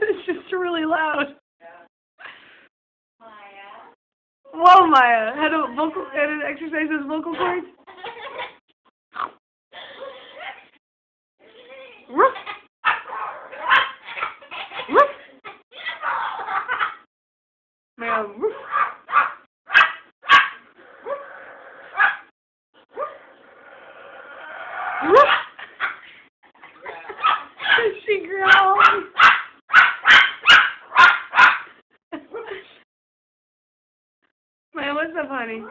It's just really loud. Whoa, Maya. Had an exercise his vocal cords? Roof. Roof. Maya, roof. Roof. She growled. Maya, what's up, honey?